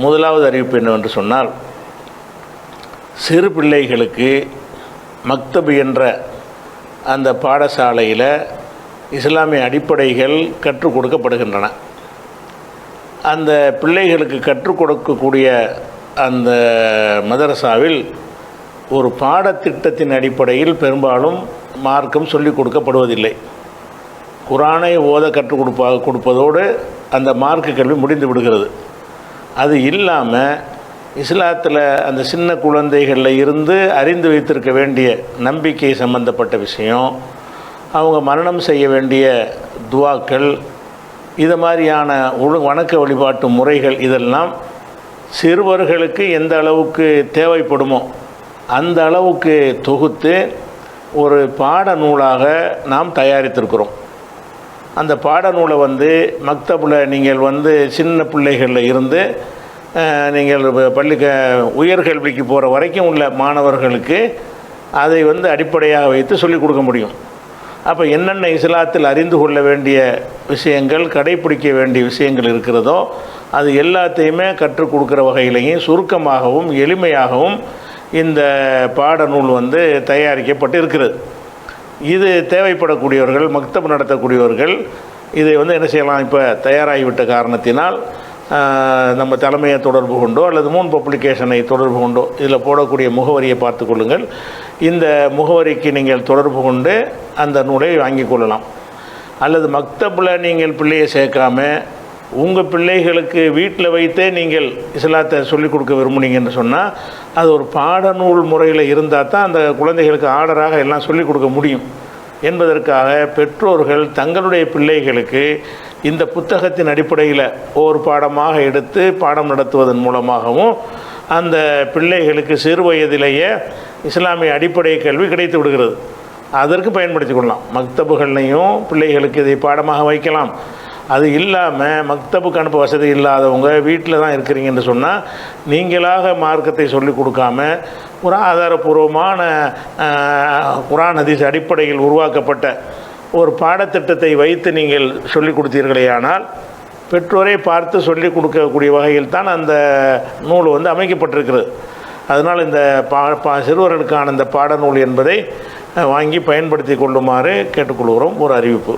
முதலாவது அறிவிப்பு என்னவென்று சொன்னால், சிறு பிள்ளைகளுக்கு மக்தப் என்ற அந்த பாடசாலையில் இஸ்லாமிய அடிப்படைகள் கற்றுக் கொடுக்கப்படுகின்றன. அந்த பிள்ளைகளுக்கு கற்றுக் கொடுக்கக்கூடிய அந்த மதரசாவில் ஒரு பாடத்திட்டத்தின் அடிப்படையில் பெரும்பாலும் மார்க்கம் சொல்லிக் கொடுக்கப்படுவதில்லை. குரானை ஓத கற்றுக் கொடுப்பதோடு அந்த மார்க்க கல்வி முடிந்து விடுகிறது. அது இல்லாமல் இஸ்லாத்தில் அந்த சின்ன குழந்தைகளில் இருந்து அறிந்து வைத்திருக்க வேண்டிய நம்பிக்கை சம்பந்தப்பட்ட விஷயம், அவங்க மரணம் செய்ய வேண்டிய துவாக்கள், இது மாதிரியான வணக்க வழிபாட்டு முறைகள், இதெல்லாம் சிறுவர்களுக்கு எந்த அளவுக்கு தேவைப்படுமோ அந்த அளவுக்கு தொகுத்து ஒரு பாடநூலாக நாம் தயாரித்திருக்கிறோம். அந்த பாடநூலை மக்தபில் நீங்கள் சின்ன பிள்ளைகளில் இருந்து நீங்கள் உயர்கல்விக்கு போகிற வரைக்கும் உள்ள மாணவர்களுக்கு அதை அடிப்படையாக வைத்து சொல்லிக் கொடுக்க முடியும். அப்போ என்னென்ன இஸ்லாத்தில் அறிந்து கொள்ள வேண்டிய விஷயங்கள், கடைப்பிடிக்க வேண்டிய விஷயங்கள் இருக்கிறதோ அது எல்லாத்தையுமே கற்றுக் கொடுக்குற வகையிலையும் சுருக்கமாகவும் எளிமையாகவும் இந்த பாடநூல் தயாரிக்கப்பட்டு இருக்கிறது. இது தேவைப்படக்கூடியவர்கள், மக்தப் நடத்தக்கூடியவர்கள் இதை என்ன செய்யலாம், இப்போ தயாராகிவிட்ட காரணத்தினால் நம்ம தலைமையை தொடர்பு கொண்டோ அல்லது மூன் பப்ளிகேஷனை தொடர்பு கொண்டோ இதில் போடக்கூடிய முகவரியை பார்த்து கொள்ளுங்கள். இந்த முகவரிக்கு நீங்கள் தொடர்பு கொண்டு அந்த நூலை வாங்கி கொள்ளலாம். அல்லது மக்தபில் நீங்கள் பிள்ளையை சேர்க்காம உங்கள் பிள்ளைகளுக்கு வீட்டில் வைத்தே நீங்கள் இஸ்லாத்தை சொல்லிக் கொடுக்க விரும்புனீங்கன்னு சொன்னால் அது ஒரு பாடநூல் முறையில் இருந்தால் தான் அந்த குழந்தைகளுக்கு ஆர்டராக எல்லாம் சொல்லிக் கொடுக்க முடியும் என்பதற்காக பெற்றோர்கள் தங்களுடைய பிள்ளைகளுக்கு இந்த புத்தகத்தின் அடிப்படையில் ஒவ்வொரு பாடமாக எடுத்து பாடம் நடத்துவதன் மூலமாகவும் அந்த பிள்ளைகளுக்கு சிறு வயதிலேயே இஸ்லாமிய அடிப்படை கல்வி கிடைத்து விடுகிறது. அதற்கு பயன்படுத்தி கொள்ளலாம். மக்தபுகள்லையும் பிள்ளைகளுக்கு இதை பாடமாக வைக்கலாம். அது இல்லாமல் மக்தபுக்கு அனுப்ப வசதி இல்லாதவங்க வீட்டில் தான் இருக்கிறீங்கன்னு சொன்னால் நீங்களாக மார்க்கத்தை சொல்லிக் கொடுக்காம ஒரு ஆதாரபூர்வமான குர்ஆன் ஹதீஸ் அடிப்படையில் உருவாக்கப்பட்ட ஒரு பாடத்திட்டத்தை வைத்து நீங்கள் சொல்லிக் கொடுத்தீர்களேயானால் பெற்றோரை பார்த்து சொல்லிக் கொடுக்கக்கூடிய வகையில் தான் அந்த நூல் அமைக்கப்பட்டிருக்கிறது. அதனால் இந்த சிறுவர்களுக்கான இந்த பாடநூல் என்பதை வாங்கி பயன்படுத்தி கொள்ளுமாறு கேட்டுக்கொள்கிறோம். ஒரு அறிவிப்பு.